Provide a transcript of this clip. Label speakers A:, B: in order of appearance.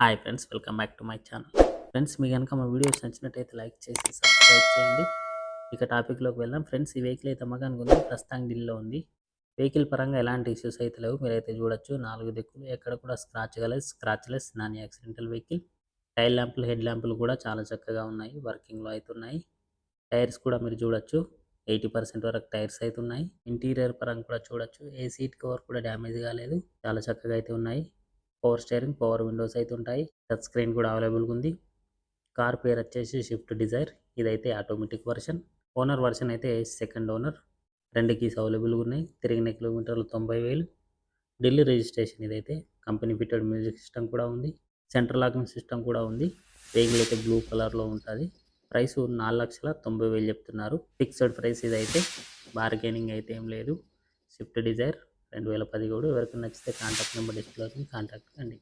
A: Hi friends, welcome back to my channel. Friends, మీ కనుక మా వీడియోస్ నచ్చినట్టయితే లైక్ చేసి సబ్స్క్రైబ్ చేయండి. ఇక టాపిక్లోకి వెళ్దాం. ఫ్రెండ్స్, ఈ వెహికల్ అయితే అమ్మకానికి ఉంది. ప్రస్తుతానికి డీల్లో ఉంది. వెహికల్ పరంగా ఎలాంటి ఇష్యూస్ అయితే లేవు. మీరైతే చూడొచ్చు. 4 దిక్కులు ఎక్కడ కూడా scratchless non accidental vehicle. Tail ల్యాంపులు, హెడ్ ల్యాంపులు కూడా చాలా చక్కగా ఉన్నాయి. వర్కింగ్లో అయితే ఉన్నాయి. టైర్స్ కూడా మీరు చూడొచ్చు. 80% వరకు టైర్స్ అయితే ఉన్నాయి. ఇంటీరియర్ పరంగా కూడా చూడొచ్చు. ఏ సీట్ కవర్ కూడా డ్యామేజ్ కాలేదు. చాలా చక్కగా అయితే ఉన్నాయి. పవర్ స్టీరింగ్, పవర్ విండోస్ అయితే ఉంటాయి. టచ్ స్క్రీన్ కూడా అవైలబుల్గా ఉంది. కార్ పేరు వచ్చేసి స్విఫ్ట్ డిజైర్. ఇదైతే ఆటోమేటిక్ వర్షన్. ఓనర్ వర్షన్ అయితే సెకండ్ ఓనర్. 2 కీస్ అవైలబుల్గా ఉన్నాయి. తిరిగిన కిలోమీటర్లు 90,000. ఢిల్లీ రిజిస్ట్రేషన్. ఇదైతే కంపెనీ ఫిటెడ్ మ్యూజిక్ సిస్టమ్ కూడా ఉంది. సెంట్రల్ లాకింగ్ సిస్టమ్ కూడా ఉంది. వెహికల్ అయితే బ్లూ కలర్లో ఉంటుంది. ప్రైస్ 4,90,000 చెప్తున్నారు. ఫిక్స్డ్ ప్రైస్ ఇదైతే. బార్గెనింగ్ అయితే ఏం లేదు. Swift Dzire 2017. ఎవరికైనా నచ్చితే కాంటాక్ట్ నెంబర్ డిస్ప్లే అవుతుంది. కాంటాక్ట్ కండి.